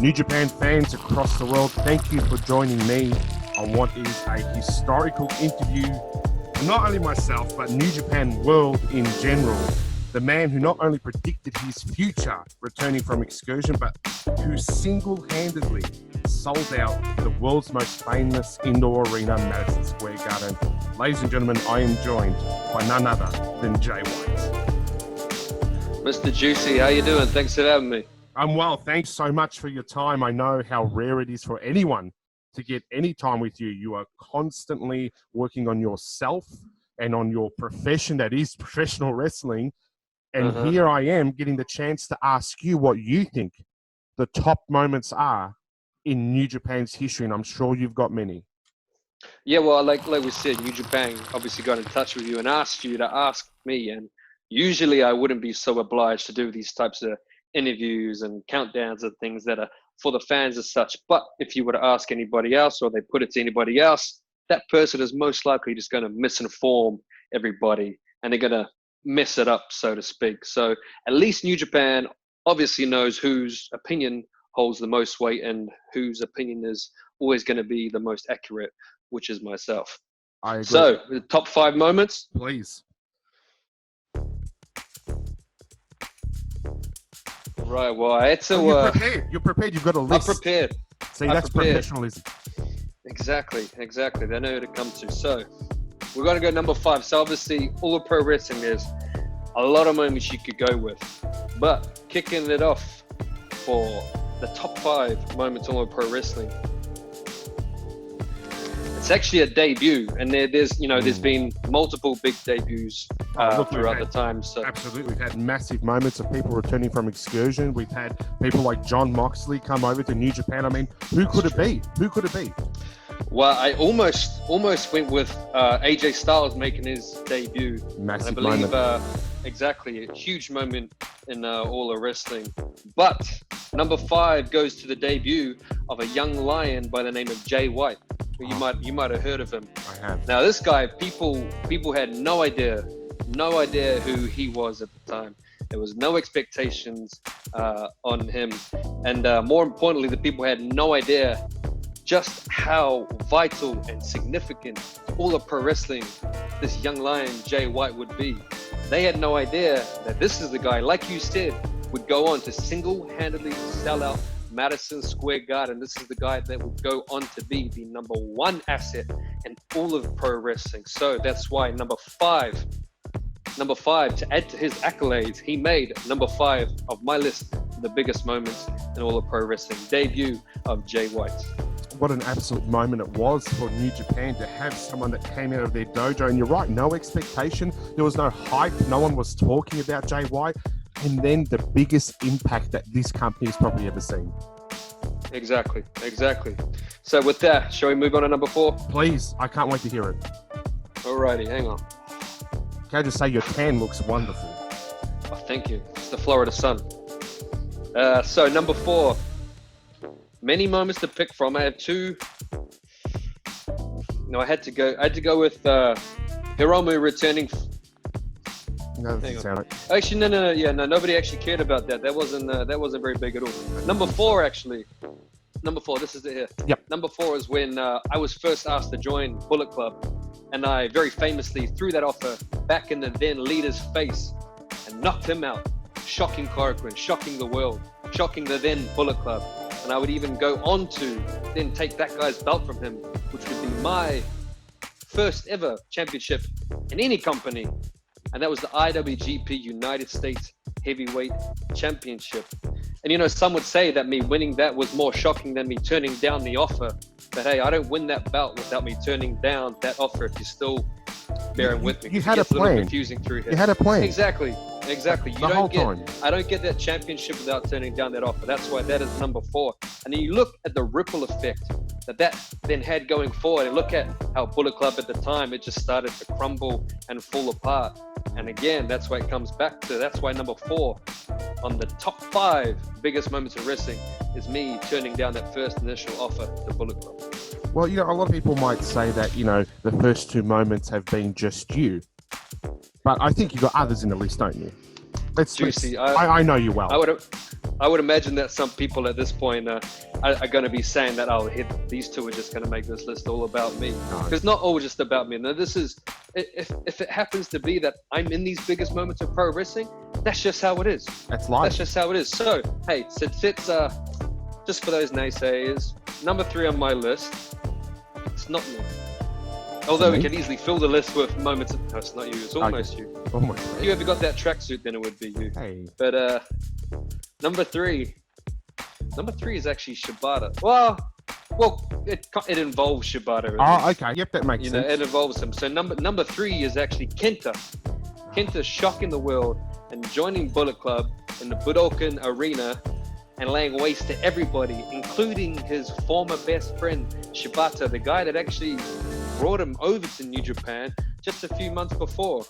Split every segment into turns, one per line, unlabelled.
New Japan fans across the world, thank you for joining me on what is a historical interview for not only myself, but New Japan World in general. The man who not only predicted his future returning from excursion, but who single-handedly sold out the world's most famous indoor arena, Madison Square Garden. Ladies and gentlemen, I am joined by none other than Jay White.
Mr. Juicy, how you doing? Thanks for having me.
I'm well. Thanks so much for your time. I know how rare it is for anyone to get any time with you. You are constantly working on yourself and on your profession, that is professional wrestling. And here I am getting the chance to ask you what you think the top moments are in New Japan's history. And I'm sure you've got many.
Yeah, well, like we said, New Japan obviously got in touch with you and asked you to ask me. And usually I wouldn't be so obliged to do these types of interviews and countdowns and things that are for the fans as such. But if you were to ask anybody else or they put it to anybody else, that person is most likely just going to misinform everybody and they're going to mess it up, so to speak. So at least New Japan obviously knows whose opinion holds the most weight and whose opinion is always going to be the most accurate, which is myself.
I agree.
So the top 5 moments.
Please.
Right, well, I had to...
you're prepared. You're prepared. You've got a list.
I'm prepared.
See, that's professionalism.
Exactly. They know who to come to. So we're going to go number 5. So obviously, all of pro wrestling, there's a lot of moments you could go with. But kicking it off for the top 5 moments all of pro wrestling, it's actually a debut, and there's been multiple big debuts throughout the time. So
absolutely, we've had massive moments of people returning from excursion. We've had people like John Moxley come over to New Japan. I mean, who could it be? Who could it be?
Well, I almost went with AJ Styles making his debut.
Massive
and I believe,
moment.
Exactly, a huge moment in all of wrestling. But number 5 goes to the debut of a young lion by the name of Jay White. You might have heard of him.
I have.
Now this guy, people had no idea who he was at the time. There was no expectations on him, and more importantly, the people had no idea just how vital and significant to all of pro wrestling this young lion Jay White would be. They had no idea that this is the guy, like you said, would go on to single-handedly sell out Madison Square Garden. This is the guy that would go on to be the number 1 asset in all of pro wrestling. So that's why number 5, to add to his accolades, he made number 5 of my list of the biggest moments in all of pro wrestling. Debut of Jay White.
What an absolute moment it was for New Japan to have someone that came out of their dojo. And you're right, no expectation. There was no hype. No one was talking about Jay White. And then the biggest impact that this company has probably ever seen.
Exactly. So with that, shall we move on to number 4?
Please, I can't wait to hear it.
Alrighty, hang on.
Can I just say your tan looks wonderful?
Oh, thank you. It's the Florida sun. So number 4, many moments to pick from. I have 2. No, I had to go with Hiromu returning.
No, that doesn't sound like...
Actually, no. Yeah, no. Nobody actually cared about that. That wasn't very big at all. Number 4, actually. Number 4. This is it here.
Yep.
Number 4 is when I was first asked to join Bullet Club, and I very famously threw that offer back in the then leader's face and knocked him out, shocking Korakuen, shocking the world, shocking the then Bullet Club. And I would even go on to then take that guy's belt from him, which would be my first ever championship in any company. And that was the IWGP United States Heavyweight Championship. And some would say that me winning that was more shocking than me turning down the offer. But hey, I don't win that belt without me turning down that offer, if you're still bearing with me.
You had a plan.
A little confusing through here.
You had a plan.
Exactly.
Time.
I don't get that championship without turning down that offer. That's why that is number 4. And then you look at the ripple effect that then had going forward, and look at how Bullet Club at the time, it just started to crumble and fall apart. And again, that's why it comes back to, that's why number 4 on the top 5 biggest moments of wrestling is me turning down that first initial offer to Bullet Club.
Well, a lot of people might say that, the first 2 moments have been just you. But I think you've got others in the list, don't you?
Juicy.
I know you well.
I would imagine that some people at this point are going to be saying that, oh, these two are just going to make this list all about me. Because not all just about me. Now, this is, if it happens to be that I'm in these biggest moments of pro wrestling, that's just how it is.
That's life.
That's just how it is. So, hey, since it's, just for those naysayers, number 3 on my list, it's not me. Although we can easily fill the list with moments of, no, it's not you, it's almost you.
Almost.
If you ever got that tracksuit, then it would be you.
Hey.
But number 3 is actually Shibata. Well, it involves Shibata.
Oh, okay. Yep, that makes sense.
It involves him. So number 3 is actually Kenta. Kenta shocking the world and joining Bullet Club in the Budokan Arena and laying waste to everybody, including his former best friend Shibata, the guy that actually brought him over to New Japan just a few months before.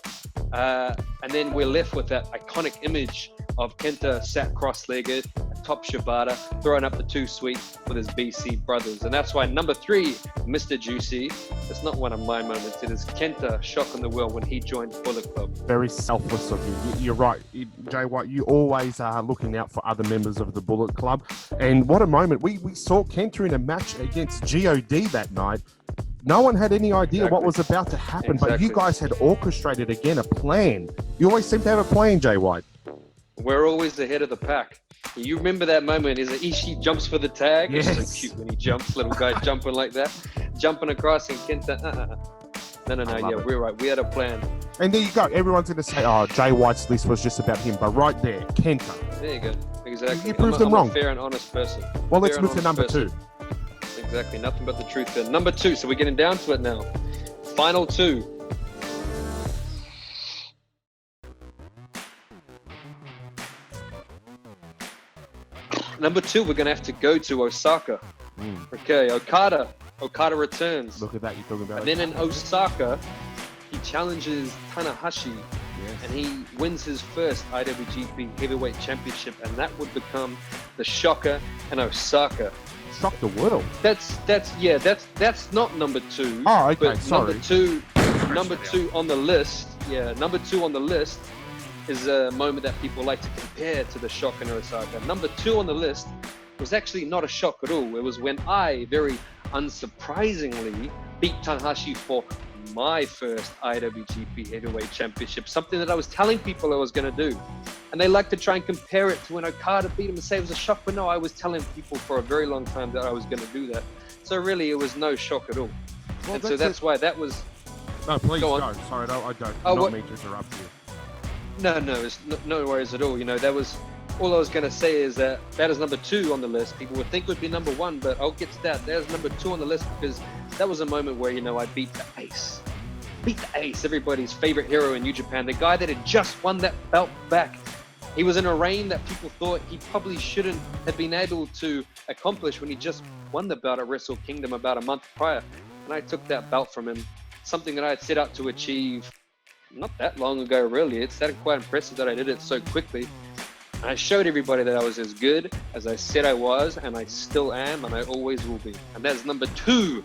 And then we're left with that iconic image of Kenta sat cross-legged atop Shibata, throwing up the 2 sweet with his BC brothers. And that's why number 3, Mr. Juicy, it's not one of my moments. It is Kenta shocking the world when he joined Bullet Club.
Very selfless of you. You're right, Jay White. You always are looking out for other members of the Bullet Club. And what a moment. We saw Kenta in a match against God that night. No one had any idea what was about to happen, but you guys had orchestrated, again, a plan. You always seem to have a plan, Jay White.
We're always ahead of the pack. You remember that moment? Is it Ishii jumps for the tag?
Yes.
It's so cute when he jumps, little guy jumping like that, jumping across, and Kenta. No. Yeah, we're right. We had a plan.
And there you go. Everyone's going to say, "Oh, Jay White's list was just about him," but right there, Kenta.
There you go. Exactly.
You proved them wrong.
I'm a fair and honest person.
Well, let's move to number 2.
Exactly. Nothing but the truth there. Number 2. So we're getting down to it now. Final 2. Number 2, we're going to have to go to Osaka. Okay, Okada returns.
Look at that, you're talking about.
And then in Osaka, he challenges Tanahashi. Yes. And he wins his first IWGP Heavyweight Championship, and that would become the Shocker in Osaka.
Shock the world.
That's not number 2.
Oh, okay,
but
sorry.
Number two on the list. Yeah, number 2 on the list is a moment that people like to compare to the shock in Osaka. Number 2 on the list was actually not a shock at all. It was when I, very unsurprisingly, beat Tanahashi for my first IWGP Heavyweight Championship, something that I was telling people I was going to do. And they like to try and compare it to when Okada beat him and say it was a shock, but no, I was telling people for a very long time that I was going to do that. So really, it was no shock at all. Well, and so that's why that was...
No, please
go.
Sorry, I don't.
Oh,
not mean to interrupt you.
No, it's no worries at all. You know, that was... All I was going to say is that is number 2 on the list. People would think it would be number 1, but I'll get to that. There's number 2 on the list because that was a moment where, I beat the Ace. Beat the Ace, everybody's favorite hero in New Japan, the guy that had just won that belt back. He was in a reign that people thought he probably shouldn't have been able to accomplish when he just won the belt at Wrestle Kingdom about a month prior. And I took that belt from him, something that I had set out to achieve not that long ago, really. It's quite impressive that I did it so quickly. And I showed everybody that I was as good as I said I was, and I still am, and I always will be. And that's number 2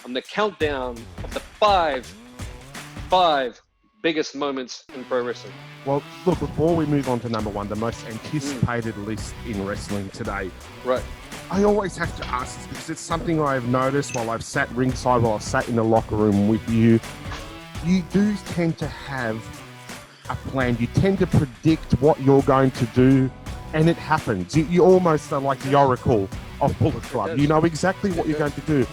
on the countdown of the five biggest moments in pro wrestling.
Well, look, before we move on to number 1, the most anticipated list in wrestling today.
Right.
I always have to ask this because it's something I've noticed while I've sat ringside, while I've sat in the locker room with you. You do tend to have a plan. You tend to predict what you're going to do, and it happens. You almost are like the oracle of Bullet Club. You know exactly what you're going to do.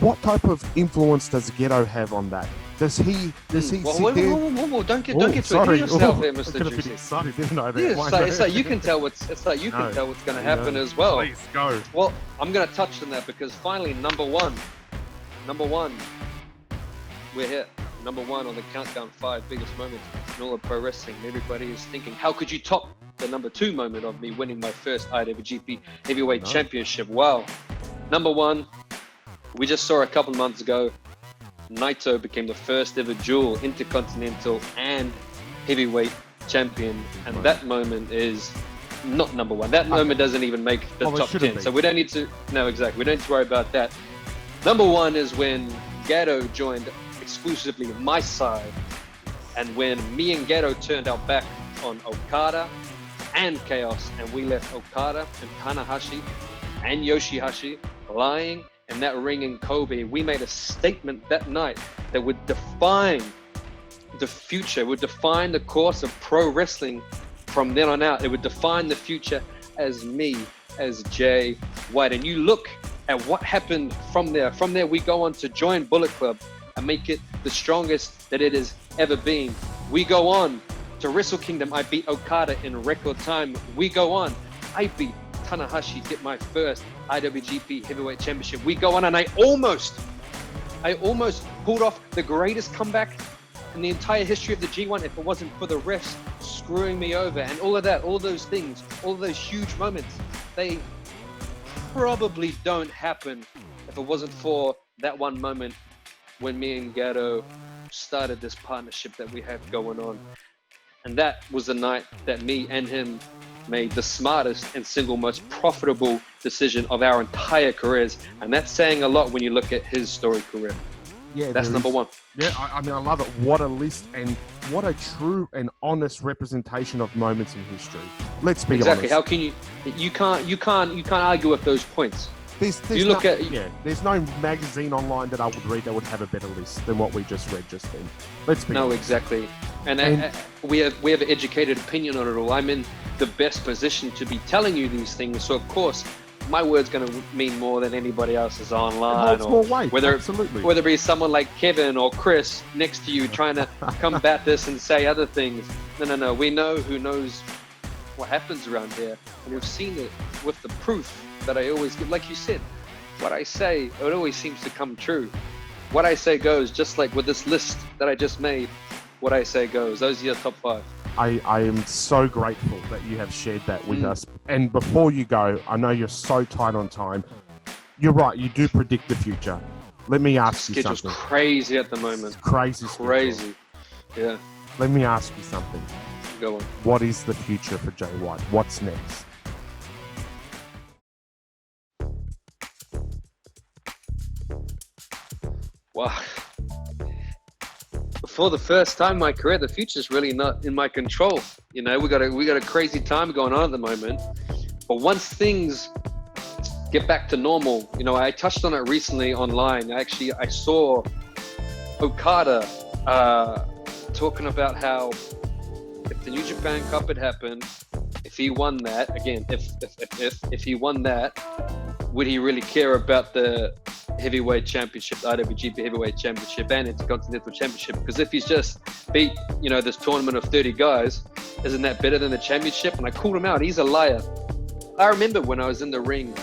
What type of influence does Gedo have on that? Does he sit there?
Whoa, don't get too ahead of yourself there, Mr.
I could have been
Juicy.
excited, didn't I?
It's like you can tell what's going to happen as well.
Please go.
Well, I'm going to touch on that because finally, number one, we're here. Number 1 on the countdown 5 biggest moments in all of pro wrestling. Everybody is thinking, how could you top the number 2 moment of me winning my first IWGP Heavyweight Championship? Wow. Number 1, we just saw a couple of months ago, Naito became the first ever dual Intercontinental and Heavyweight Champion. And that moment is not number 1. That moment doesn't even make the top 10. So we don't need to, no, exactly. We don't need to worry about that. Number 1 is when Gedo joined exclusively my side, and when me and Gedo turned our back on Okada and chaos, and we left Okada and Tanahashi and Yoshihashi lying in that ring in Kobe. We made a statement that night that would define the future, would define the course of pro wrestling from then on out. It would define the future as me, as Jay White. And you look at what happened from there. From there, we go on to join Bullet Club and make it the strongest that it has ever been. We go on to Wrestle Kingdom. I beat Okada in record time. We go on. I beat Tanahashi, get my first IWGP Heavyweight Championship. We go on, and I almost pulled off the greatest comeback in the entire history of the G1 if it wasn't for the refs screwing me over and all of that, all those things, all those huge moments. They probably don't happen if it wasn't for that one moment when me and Gedo started this partnership that we have going on. And that was the night that me and him made the smartest and single most profitable decision of our entire careers. And that's saying a lot when you look at his storied career.
Yeah,
that's number one.
Yeah, I mean, I love it. What a list, and what a true and honest representation of moments in history. Let's be honest.
Exactly. How can you can't argue with those points.
There's no magazine online that I would read that would have a better list than what we just read just then. Let's be honest.
Exactly. And we have an educated opinion on it all. I'm in the best position to be telling you these things, so of course my word's going to mean more than anybody else's online.
More weight. Absolutely.
Whether it be someone like Kevin or Chris next to you trying to combat this and say other things. No. We know who knows what happens around here, and we've seen it with the proof that I always give. Like you said, what I say, it always seems to come true. What I say goes, just like with this list that I just made. What I say goes. Those are your top 5.
I am so grateful that you have shared that with us. And before you go, I know you're so tight on time. You're right, you do predict the future. Let me ask you something.
Schedule's crazy at the moment.
It's crazy.
Yeah.
Let me ask you something.
Go on.
What is the future for Jay White? What's next?
Wow. For the first time in my career, the future's really not in my control. You know, we got a crazy time going on at the moment. But once things get back to normal, you know, I touched on it recently online. Actually, I saw Okada talking about how if the New Japan Cup had happened, if he won that, again, if he won that, would he really care about the heavyweight championship, the IWGP heavyweight championship and Intercontinental championship? Because if he's just beat, you know, this tournament of 30 guys, isn't that better than the championship? And I called him out. He's a liar. I remember when I was in the ring,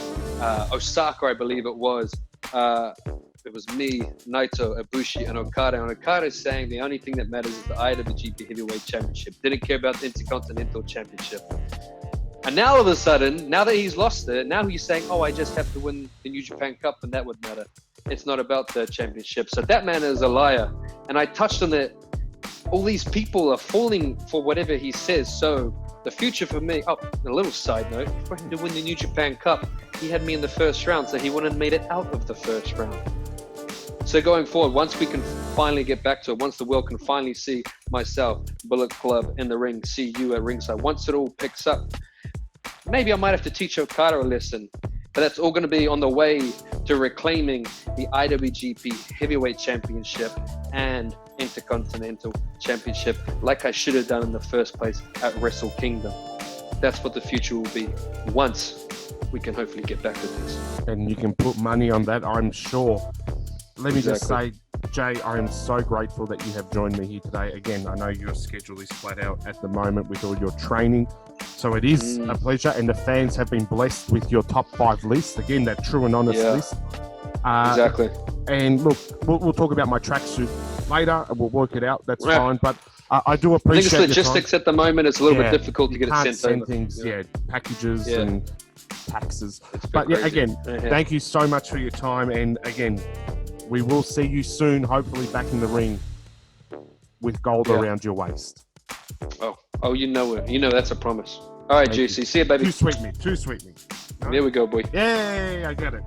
Osaka, I believe it was me, Naito, Ibushi, and Okada. And Okada is saying the only thing that matters is the IWGP heavyweight championship. Didn't care about the Intercontinental championship. And now all of a sudden, now that he's lost it, now he's saying, oh, I just have to win the New Japan Cup and that would matter. It's not about the championship. So that man is a liar. And I touched on it. All these people are falling for whatever he says. So the future for me, a little side note, for him to win the New Japan Cup, he had me in the first round, so he wouldn't have made it out of the first round. So going forward, once we can finally get back to it, once the world can finally see myself, Bullet Club in the ring, see you at ringside, once it all picks up, maybe I might have to teach Okada a lesson, but that's all going to be on the way to reclaiming the IWGP Heavyweight Championship and Intercontinental Championship like I should have done in the first place at Wrestle Kingdom. That's what the future will be once we can hopefully get back to this.
And you can put money on that, I'm sure. Let me just say, Jay, I am so grateful that you have joined me here today. Again, I know your schedule is flat out at the moment with all your training. So it is a pleasure, and the fans have been blessed with your top 5 list. Again, that true and honest list.
Exactly.
And look, we'll talk about my tracksuit later, and we'll work it out. That's fine. But I do appreciate
I think it's logistics at the moment. It's a little bit difficult to get it sent over.
Things, packages and taxes. But yeah, again, thank you so much for your time. And again, we will see you soon, hopefully back in the ring with gold around your waist.
Oh, you know it. You know that's a promise. All right, Juicy. See you, baby.
Too sweet me.
There we go, boy.
Yay, I get it.